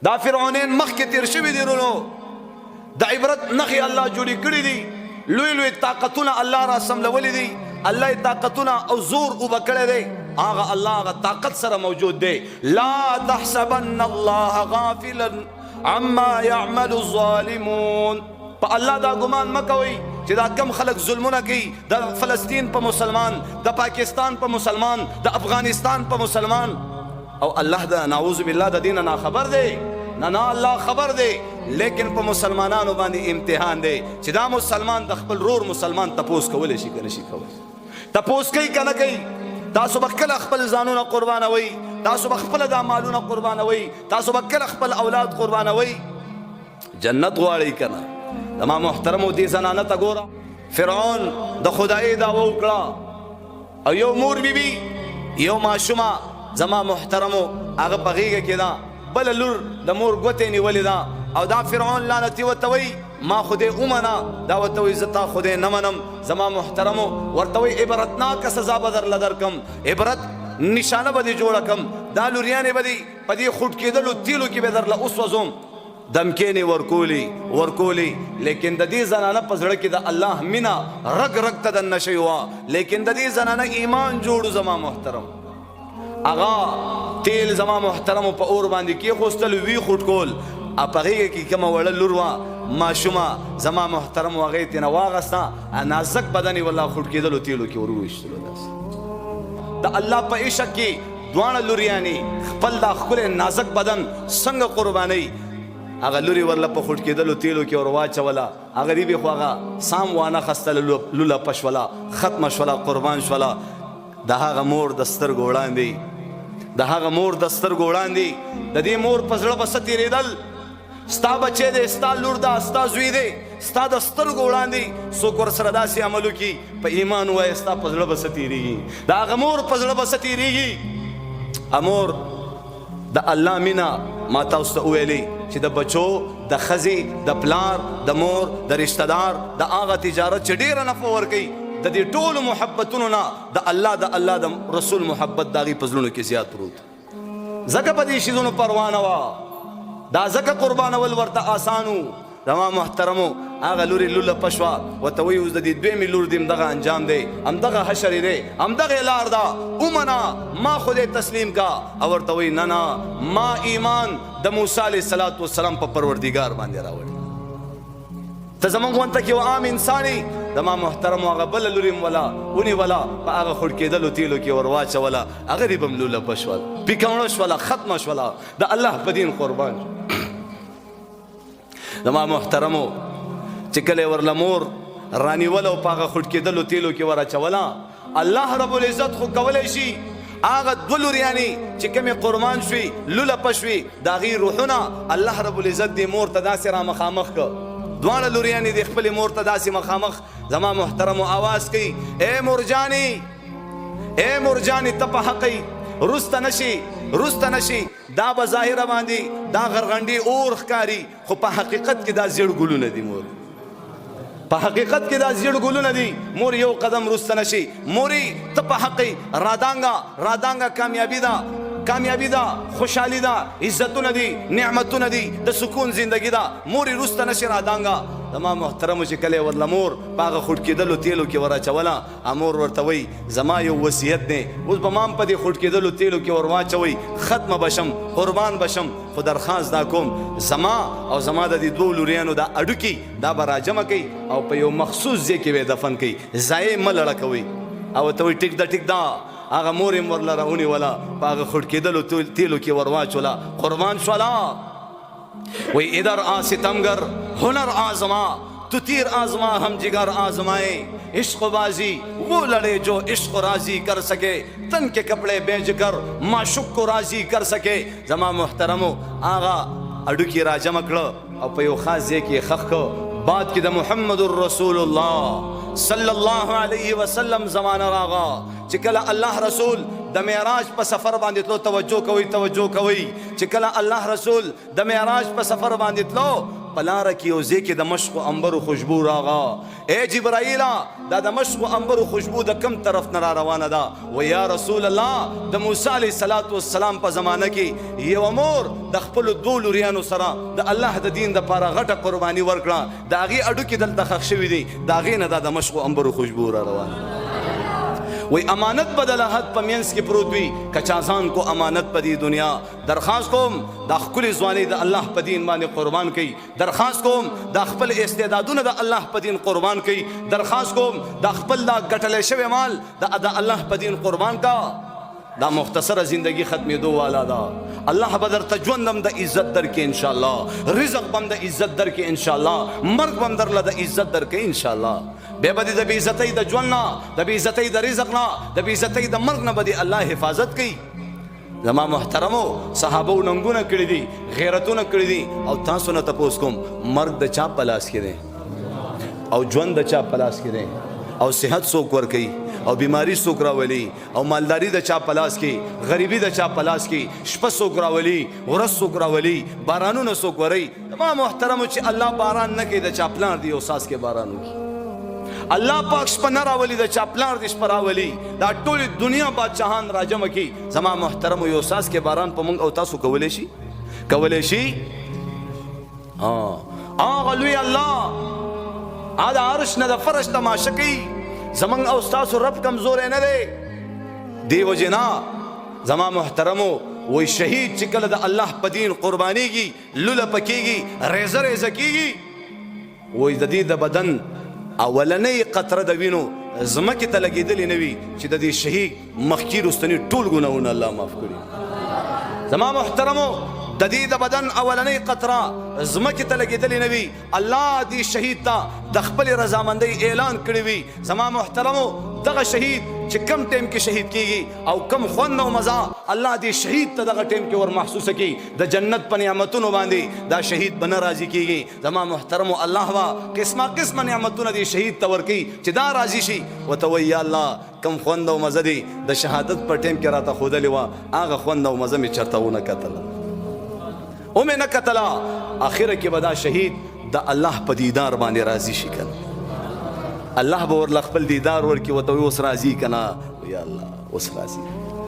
دا فرعونین مخ کې تیر شوي دي رونو د عبرت نخي الله جوړي کړي دي لوی لوی طاقتونه الله را سملولي دي الله طاقتونه او زور وبکړي دي هغه الله هغه طاقت سره موجود دی لا تحسبن الله غافلا عما يعمل الظالمون په الله دا ګمان مکوئ چې دا کم خلک ظلمونه کوي د فلسطین په مسلمان د پاکستان په مسلمان د افغانستان په مسلمان او الله دا نعوذ بالله د دین نه خبر دی نه الله خبر دی لیکن په مسلمانانو باندې امتحان دی چې دا مسلمان د خپل رور مسلمان تپوس کولی شي که نشي کولی تپوس کوي که نه کوي تاسو به کله خپل ځانونه قربانوئ تاسو به خپله دا مالونه قربانوئ تاسو به کله خپل اولاد قربانوئ جنت غواړئ که نه زما محترمو دې زنانه ته ګوره فرعون د خدایي دعوه وکړه او یو مور بیبي یو ماشومه زما محترمو هغه په غېږه کې ده بله لور د مور ګوتې نیولې ده او دا فرعون لعنتي ورته وایي ما خدای ومنه دا ورته وایي زه تا خدای نه منم زما محترمو ورته وایي عبرتناکه سزا به درله درکم عبرت نشانه به دې جوړه کړم دا لوریانې به دې په دې خوټ کېدلو تیلو کې به درله وسوځوم دمکینې ورکولی لیکن د دې زنانه په زړه کې د الله مینه رګ رګ ته دننه شوې وه لیکن د دې زنانه ایمان جوړو زما محترم اغا تیل زما محترمو په اور باندې کېښوستل وي خوټ کول په غېږه کې کومه وړه لور وه ماشومه زما محترمو هغې ترېنه واغسته نازک بدن یې والله خوټ کېدلو تیلو کې ور وویشتلو داسې د الله په عشق کې دواړه لوریانې خپل دا ښکلی نازک بدن څنګه قربانوي هغه لوري ورله په خوټ کېدلو تیلو کې ور واچوله هغه ریبې خو هغه سام وانه خستله لوله پشوله ختمه شوله قربان شوله د هغه مور د سترګو وړاندې د هغه مور د سترګو وړاندې د دې مور په زړه به څه تېرېدل ستا بچی دی ستا لور ده ستا زوی دی ستا د سترګو وړاندې څوک ورسره داسې عمل وکړي په ایمان ووایه ستا په زړه به څه تېرېږي د هغه مور په زړه به څه تېرېږي امور د الله مینه ما تاسو ته وویلې چې د بچو د ښځې د پلار د مور د رشته دار د هغه تجارت چې ډېره نفع ورکوي د دې ټولو محبتونو نه د الله د رسول محبت د هغې په زړونو کې زیات پروت ځکه په دې شیزونو پروا نه وه دا ځکه قربانول ورته آسانو زما محترمو هغه لورې لوله پشوه ورته وایي اوس د دې دویمې لور دې همدغه انجام دی همدغه حشر دی همدغه لار ده ومنه ما خدای تسلیم کا او ورته وایي نه نه ما ایمان د موسی علیه السلام په پروردګار باندې راوړی ته زمونږ غونته کې یو عام انساني زما محترمو هغه بله لورې م وله ونیوله په هغه خوټ کېدلو تیلو کې ور واچوله هغه دې به م لوله پشوله پیکوڼه شوله ختمه شوله د الله په دین قربان زما محترمو چې کله یې ورله مور رانیوله او په هغه خوټ کېدلو تیلو کې ور اچوله الله رب العزت خو کولی شي هغه دوه لوریانې چې کومې قربان شوي لوله پشوي د هغې روحونه الله رب العزت دې مور ته داسې را مخامخ که دواړه لوریانې د خپلې مور ته داسې مخامخ زما محترمو آواز کوي ای مورجانې ته په حقی رسته نشي دا به ظاهره باندې دا غرغنډي اور ښکاري خو په حقیقت کې دا زیړ ګلونه دي مور په حقیقت کې دا زیړ ګلونه دي مور یو قدم رسته نشي مورې ته په حقی رادانګه کامیابی ده خوشحالی ده عزتونه دي نعمتونه دي د سکون زندگی ده مورې رسته نشي رادانګه زما محترمو چې کله یې ورله مور په هغه خوټ کېدلو تیلو کې ور اچوله امور ورته وایي زما یو وصیت دی اوس به ما هم په دې خوټ کېدلو تیلو کې ور واچوئ ختمه بشم قربان بشم خو درخواست دا کوم زما او زما د دې دوو لوریانو دا اډوکي دا به راجمع کوي او په یو مخصوص ځای کې به یې دفن کوي ضایع مه لړه کوئ او ورته وایي ټیک ده هغه مور یې ورله راونیوله په هغه خوټ کېدلو تیلو کې ور واچوله قربان شوله وی ادھر آ ستمگر ہنر آزما تو تیر آزما ہم جگر آزمائے عشق بازی وہ لڑے جو عشق راضی کر سکے تن کے کپڑے بیچ کر معشوق کو راضی کر سکے زما محترمو آغا اڈو کی راجم کړه او په یو خاص ځای کې خخ کو بعد کې د محمد رسول الله صلی الله علیه وسلم زمانه راغا چې کله الله رسول د معراج په سفر باندې تلو توجه کوي چې کله الله رسول د معراج په سفر باندې تلو پلاره کې یو ځای کې د مشک و عنبرو خوشبو راغه. اے جبرائیل دا د مشک و عنبرو خوشبو د کم طرف نه را روانه ده؟ و یا رسول الله د موسی علیه السلام په زمانه کې یو مور د خپل دوه لوریانو سره د الله د دین د پاره غټه قرباني ورکړه، د هغې اډوکې دلته ښخ شوي دي، د هغې نه دا د مشک و عنبرو خوشبو را روانه. وی امانت بدل حد په منځ کې پروت وي، کچازان کو امانت په دې دنیا. درخواست کوم دا ښکلې ځواني د الله په دین باندې قربان کړي. درخواست کوم دا خپل استعدادونه د الله په دین قربان کړي. درخواست کوم دا خپل دا ګټلی شوی مال د الله په دین قربان کا. دا مختصره زندگی ختمېدو والا ده. الله به درته ژوند هم د عزت درکړي انشاءالله، رزق به هم د عزت درکړي انشاءالله، مرګ به هم درله د عزت درکړي انشاءالله. بیا به دې د بې عزتۍ د ژوند نه، د بې عزتۍ د رزق نه، د بې عزتۍ د مرګ نه به دې الله حفاظت کوي. زما محترمو صحابو ننګونه کړي دي، غیرتونه کړي دي، او تاسو نه تپوس کوم مرګ د چا په لاس کې دی او ژوند د چا په لاس کې دی، او صحت څوک ورکوي او بیماری څوک راولي، او مالداري د چا په لاس کې، غریبي د چا په لاس کې، شپه څوک راولي، ورځ څوک راولي، بارانونه څوک وري. زما محترمو چې الله باران نه کوي د چا پلار دی یو ساس کې باران وکړي. الله پاک شپه نه راولي د چا پلار دی شپه راولي. دا ټولې دنیا بادشاهان راجمع کړي. زما محترمو یو ساس کې باران په موږ او تاسو کولی شي؟ کولی شي؟ هغه لوی الله دا عرش نه د فرش تماشه کوي. زمنګ او ستاسو رب کمزور نه دی. دی وجه نه زما محترمو وی شهید چې کله د الله په دین قربانیږي، لوله پکېږي، ریزه ریزه کېږي، وی د دې د بدن اولنۍ قطره د وینو ځمکې ته لګېدلې نه وي چې د دې شهید مخکې رستني ټول ګناهونه الله معاف کړي. زما محترمو د دې د بدن اولنۍ قطره ځمکې ته لګېدلې نه وي، الله دې شهید ته د خپلې رضامندۍ اعلان کړی وي. زما محترمو دغه شهید چې کم ټیم کې شهید کېږي او کم خوند او مزه الله دې شهید ته دغه ټیم کې ور محسوسه کړي. د جنت په نعمتونو باندې دا شهید به نه راضي کېږي. زما محترمو الله وا قسمه قسمه نعمتونه دې شهید ته ورکوي چې دا راضي شي. ورته وایي یا الله کم خوند او مزه دې د شهادت په ټیم کې راته ښودلې وه، هغه خوند او مزه مې چېرته ونه کتله، ومې نه کتله. آخره کې به دا شهید د الله په دیدار باندې راضي شي کنه. الله به ورله خپل دیدار ورکړي، ورته اوس راضي که نه؟ یا الله اوس راضي.